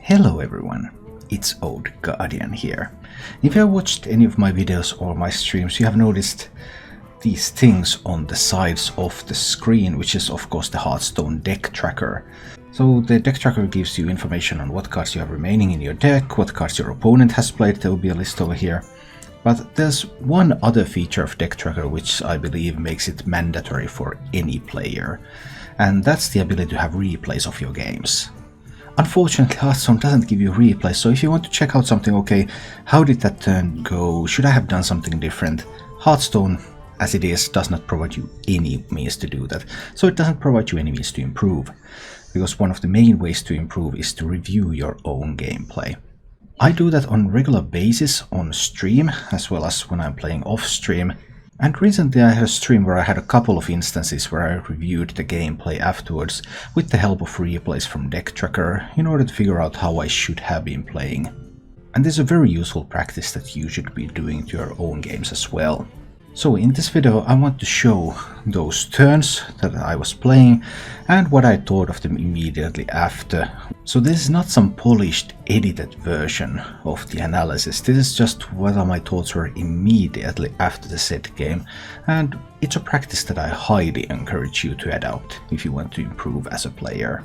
Hello everyone, it's Old Guardian here. If you have watched any of my videos or my streams, you have noticed these things on the sides of the screen, which is of course the Hearthstone Deck Tracker. So the Deck Tracker gives you information on what cards you have remaining in your deck, what cards your opponent has played. There will be a list over here. But there's one other feature of Deck Tracker which I believe makes it mandatory for any player, and that's the ability to have replays of your games. Unfortunately, Hearthstone doesn't give you replays, so if you want to check out something, okay, how did that turn go, should I have done something different, Hearthstone, as it is, does not provide you any means to do that. So it doesn't provide you any means to improve, because one of the main ways to improve is to review your own gameplay. I do that on a regular basis on stream, as well as when I'm playing off stream. And recently I had a stream where I had a couple of instances where I reviewed the gameplay afterwards with the help of replays from Deck Tracker in order to figure out how I should have been playing. And this is a very useful practice that you should be doing to your own games as well. So in this video I want to show those turns that I was playing and what I thought of them immediately after. So this is not some polished, edited version of the analysis. This is just what my thoughts were immediately after the said game, and it's a practice that I highly encourage you to adopt if you want to improve as a player.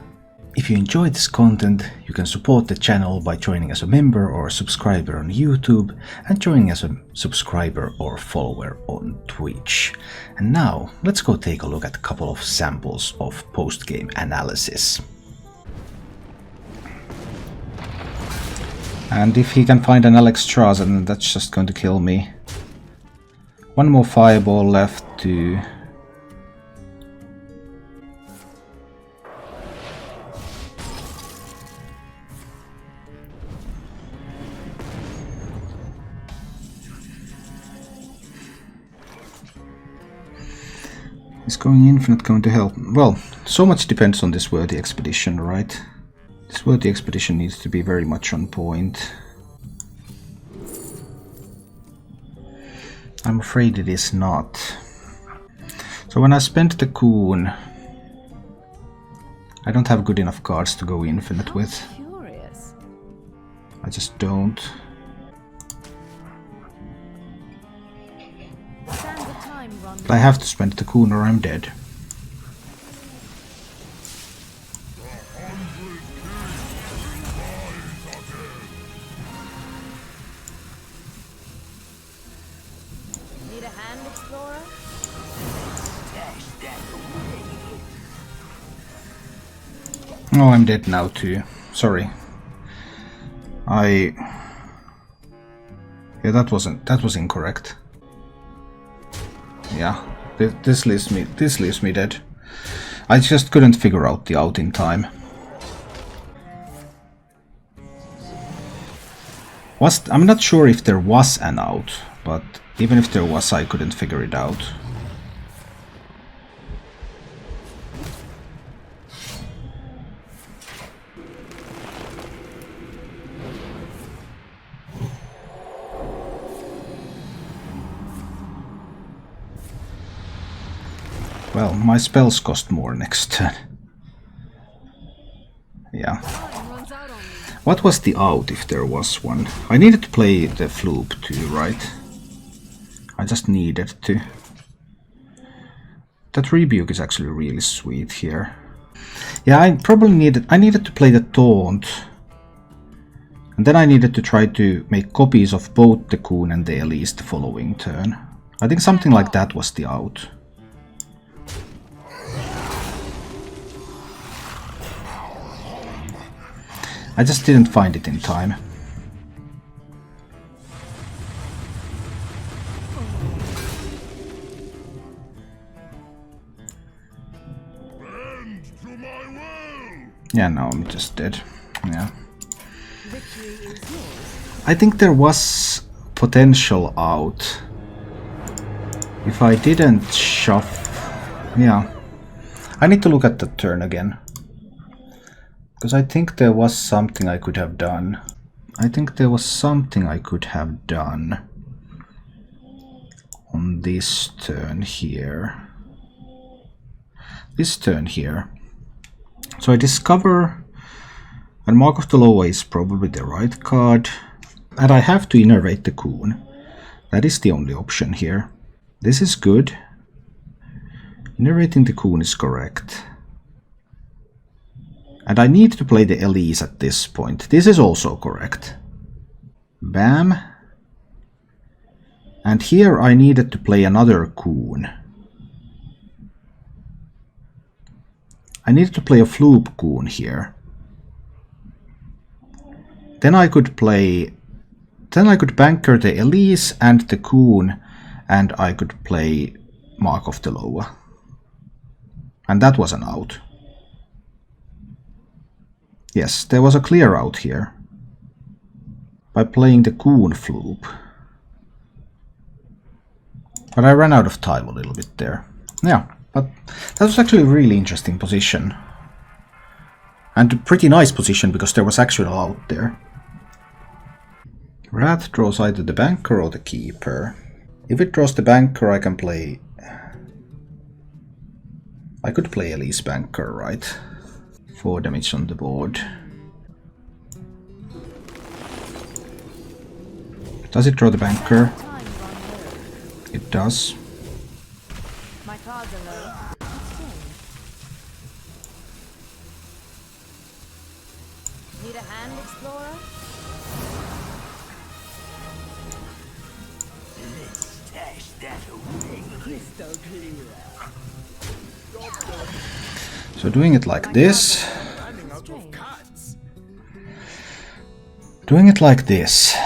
If you enjoy this content, you can support the channel by joining as a member or a subscriber on YouTube and joining as a subscriber or follower on Twitch. And now, let's go take a look at a couple of samples of post-game analysis. And if he can find an Alexstrasza, then that's just going to kill me. One more fireball left to... Is going infinite going to help? Well, so much depends on this worthy expedition, right? This worthy expedition needs to be very much on point. I'm afraid it is not. So when I spent the Coon, I don't have good enough cards to go infinite with. I just don't. I have to spend the Coon or I'm dead. Need a hand, explorer? Oh, I'm dead now too. Sorry. Yeah, that was incorrect. Yeah, this leaves me dead. I just couldn't figure out the out in time. I'm not sure if there was an out, but even if there was, I couldn't figure it out. Well, my spells cost more next turn. Yeah. What was the out if there was one? I needed to play the Floop too, right? I just needed to. That Rebuke is actually really sweet here. Yeah, I needed to play the Taunt. And then I needed to try to make copies of both the Coon and the Elise the following turn. I think something like that was the out. I just didn't find it in time. Yeah, now I'm just dead. Yeah. I think there was potential out. If I didn't shove... Yeah. I need to look at the turn again. Because I think there was something I could have done. On this turn here. So I discover And Mark of the Loa is probably the right card. And I have to innervate the Coon. That is the only option here. This is good. Innervating the Coon is correct. And I need to play the Elise at this point. This is also correct. Bam. And here I needed to play another Coon. I needed to play a Floop Coon here. Then I could play... Then I could banker the Elise and the Coon, and I could play Mark of the Loa. And that was an out. Yes, there was a clear out here. By playing the Coon Floop. But I ran out of time a little bit there. Yeah, but that was actually a really interesting position. And a pretty nice position because there was actually an out there. Wrath draws either the banker or the keeper. If it draws the banker, I can play... I could play Elise banker, right? 4 damage on the board. Does it draw the banker? It does. My cards are low. Need a hand, explorer? Let's stash that away. Crystal clear. So doing it like this. Doing it like this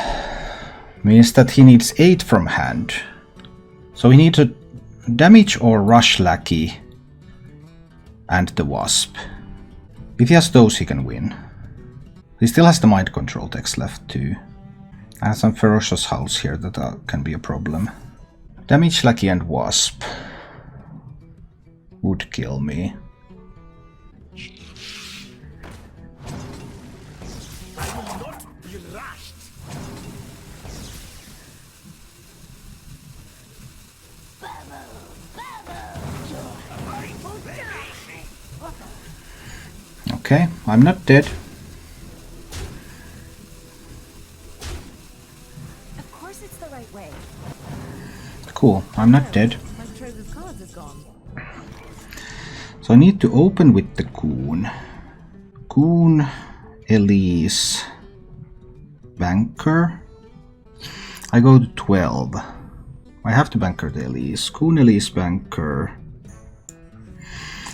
means that he needs 8 from hand. So he needs a damage or rush lackey and the wasp. If he has those, he can win. He still has the mind control decks left too. And some ferocious howls here that can be a problem. Damage lackey and wasp would kill me. Okay, I'm not dead. Of course it's the right way. Cool, I'm not dead. My trove of cards is gone. So I need to open with the Coon. Coon, Elise, banker. I go to 12. I have to banker the Elise. Coon, Elise, banker.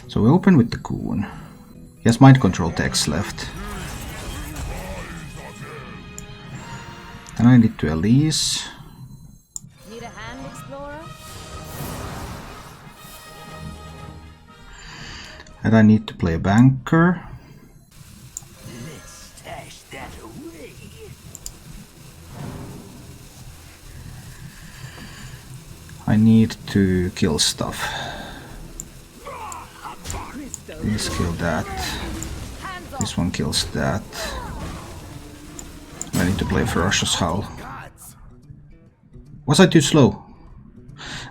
So we open with the Coon. He has mind control decks left. Then I need to Elise. Need a hand, explorer? And I need to play a banker. Let's stash that away. I need to kill stuff. Please kill that. This one kills that. I need to play Ferocious Howl. Was I too slow?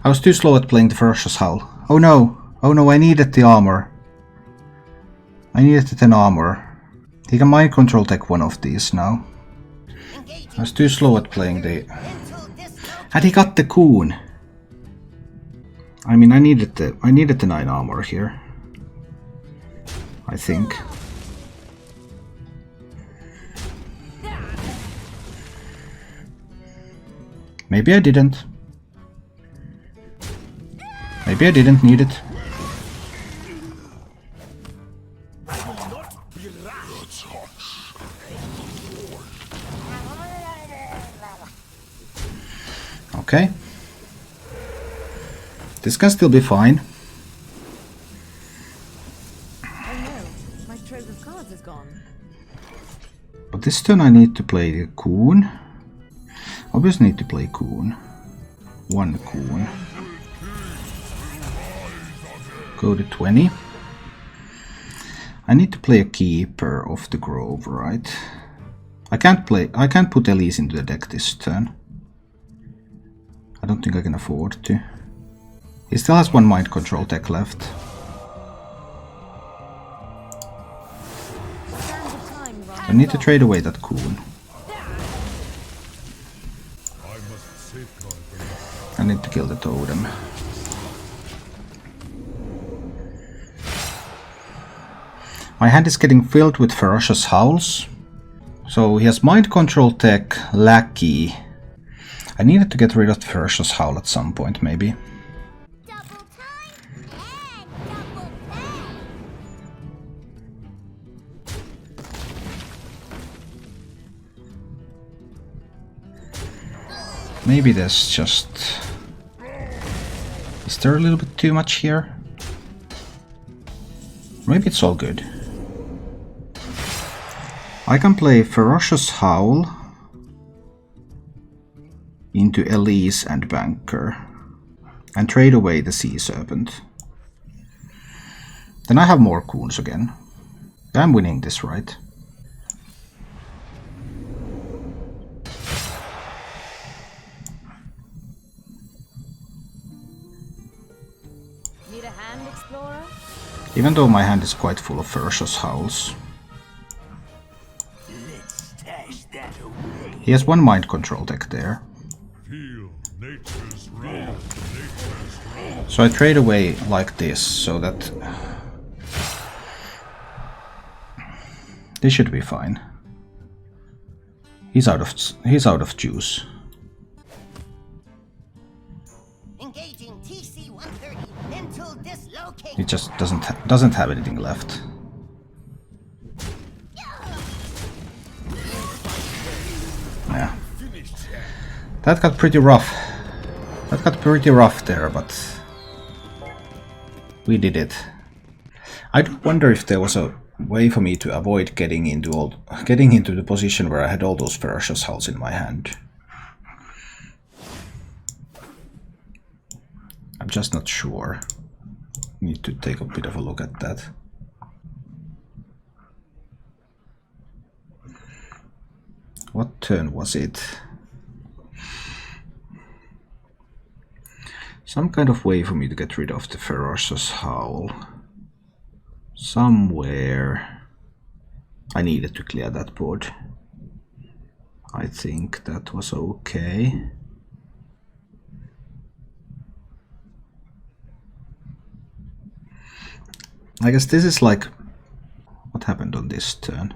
I was too slow at playing the Ferocious Howl. Oh no! Oh no, I needed the armor. I needed the 10 armor. He can mind control tech one of these now. I was too slow at playing the... And he got the Coon! I mean, I needed the 9 armor here. I think. Maybe I didn't. Maybe I didn't need it. Okay. This can still be fine. But this turn I need to play the Coon. Obviously need to play Coon. 1 Coon. Go to 20. I need to play a Keeper of the Grove, right? I can't put Elise into the deck this turn. I don't think I can afford to. He still has 1 mind control deck left. I need to trade away that coon. I need to kill the totem. My hand is getting filled with ferocious howls. So he has mind control tech, lackey. I needed to get rid of the ferocious howl at some point, maybe. Double time and double pay. Maybe there's just... Is there a little bit too much here? Maybe it's all good. I can play Ferocious Howl into Elise and Banker and trade away the Sea Serpent. Then I have more coons again. I'm winning this, right? Need a hand, Explorer? Even though my hand is quite full of Ferocious Howls. Let's stash that away. He has one mind control deck there. Feel nature's wrath, nature's wrath. So I trade away like this, so that this should be fine. He's out of juice. Engaging TC-130 until dislocated. He just doesn't have anything left. Yeah. That got pretty rough. That got pretty rough there, but we did it. I do wonder if there was a way for me to avoid getting into the position where I had all those ferocious howls in my hand. I'm just not sure. Need to take a bit of a look at that. What turn was it? Some kind of way for me to get rid of the ferocious howl. Somewhere I needed to clear that board. I think that was okay. I guess this is like what happened on this turn.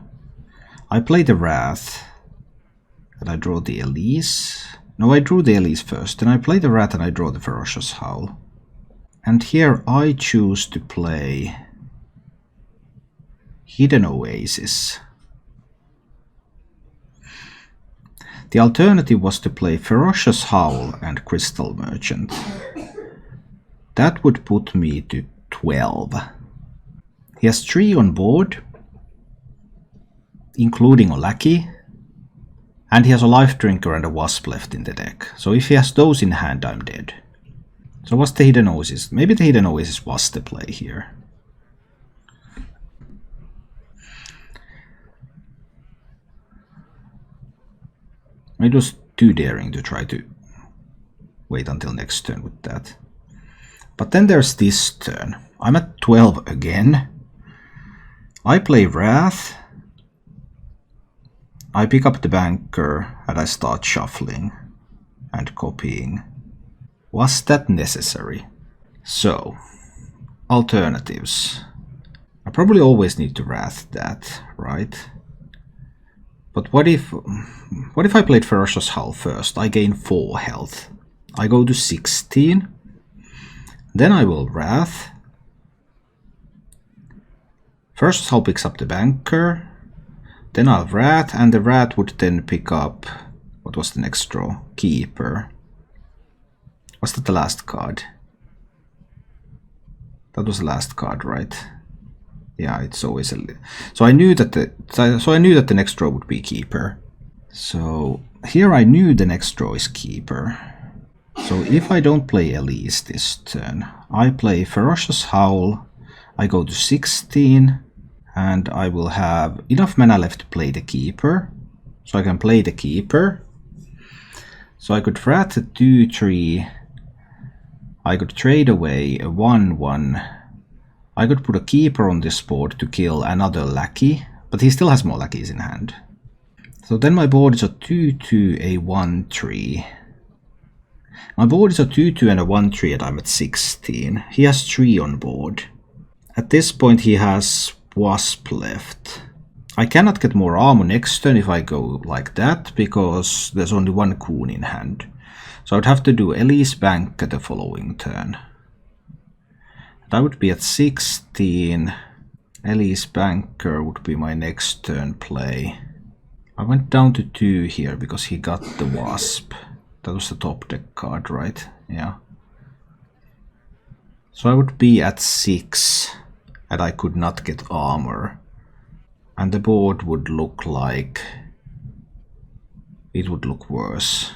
I play the Wrath and I draw the Elise. No, I drew the Elise first, then I play the Wrath and I draw the Ferocious Howl. And here I choose to play Hidden Oasis. The alternative was to play Ferocious Howl and Crystal Merchant. That would put me to 12. He has 3 on board, including a Lackey, and he has a Life Drinker and a Wasp left in the deck. So if he has those in hand, I'm dead. So what's the Hidden Oasis? Maybe the Hidden Oasis was the play here. It was too daring to try to wait until next turn with that. But then there's this turn. I'm at 12 again. I play Wrath. I pick up the Banker and I start shuffling and copying. Was that necessary? So, alternatives. I probably always need to Wrath that, right? But what if I played Ferocious Howl first? I gain 4 health. I go to 16. Then I will Wrath. Ferocious Howl picks up the Banker. Then I'll Wrath, and the Wrath would then pick up... What was the next draw? Keeper. Was that the last card? That was the last card, right? Yeah, it's always a... So I knew that the next draw would be Keeper. So here I knew the next draw is Keeper. So if I don't play Elise this turn, I play Ferocious Howl, I go to 16, and I will have enough mana left to play the Keeper. So I can play the Keeper. So I could Wrath a 2-3, I could trade away a 1-1, I could put a Keeper on this board to kill another Lackey, But he still has more lackeys in hand. So then my board is a 2-2, a 1-3. My board is a 2-2 and a 1-3 and I'm at 16. He has 3 on board. At this point he has Wasp left. I cannot get more armor next turn if I go like that, because there's only 1 Coon in hand. So I would have to do Elise Banker the following turn. And I would be at 16. Elise Banker would be my next turn play. I went down to 2 here because he got the Wasp. That was the top deck card, right? Yeah. So I would be at 6 and I could not get armor. And the board would look like... it would look worse.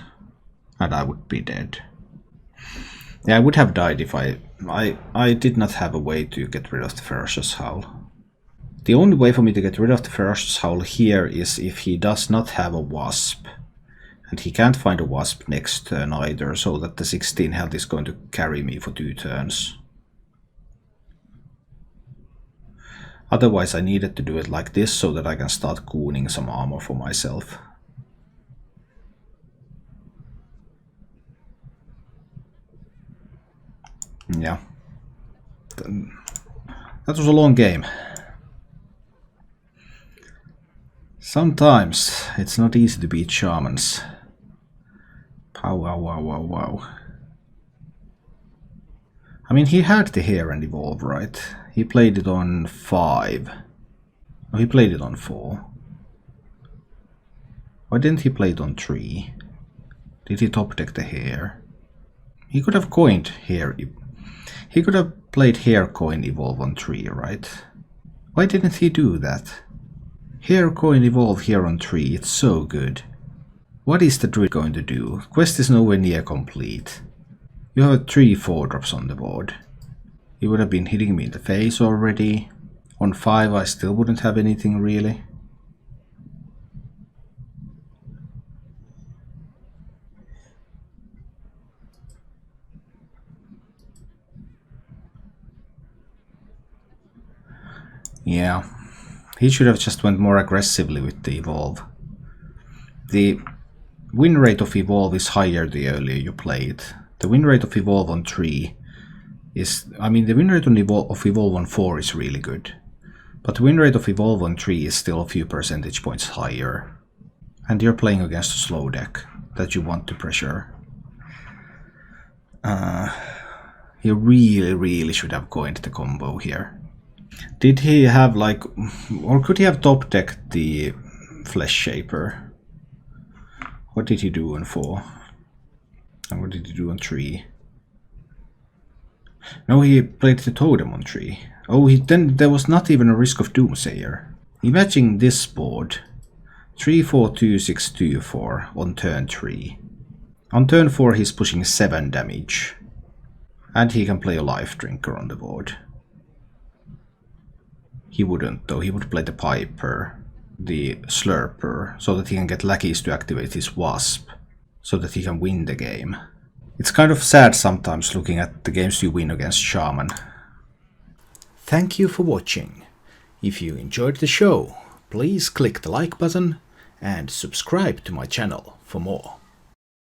And I would be dead. Yeah, I would have died if I did not have a way to get rid of the Ferocious Howl. The only way for me to get rid of the Ferocious Howl here is if he does not have a Wasp. And he can't find a Wasp next turn either, so that the 16 health is going to carry me for 2 turns. Otherwise I needed to do it like this so that I can start cooning some armor for myself. Yeah. That was a long game. Sometimes it's not easy to beat shamans. Pow, wow, wow, wow, wow. I mean, he had the Hair and Evolve, right? He played it on 5. Oh, he played it on 4. Why didn't he play it on 3? Did he top deck the Hair? He could have coined Hair. He could have played Hair Coin Evolve on 3, right? Why didn't he do that? Hair Coin Evolve here on 3, it's so good. What is the druid going to do? Quest is nowhere near complete. You have 3 4-drops on the board. He would have been hitting me in the face already. On 5 I still wouldn't have anything really. Yeah, he should have just went more aggressively with the Evolve. The win rate of Evolve is higher the earlier you play it. The win rate of Evolve on 3 is... I mean, the win rate of Evolve on 4 is really good. But the win rate of Evolve on 3 is still a few percentage points higher. And you're playing against a slow deck that you want to pressure. He really should have coined the combo here. Did he have like... or could he have top decked the Flesh Shaper? What did he do on 4? And what did he do on 3? No, he played the Totem on 3. Oh, then there was not even a risk of Doomsayer. Imagine this board. 3, 4, 2, 6, 2, 4 on turn 3. On turn 4 he's pushing 7 damage. And he can play a Life Drinker on the board. He wouldn't though, he would play the Piper, the Slurper, so that he can get lackeys to activate his Wasp, so that he can win the game. It's kind of sad sometimes looking at the games you win against Shaman. Thank you for watching. If you enjoyed the show, please click the like button and subscribe to my channel for more.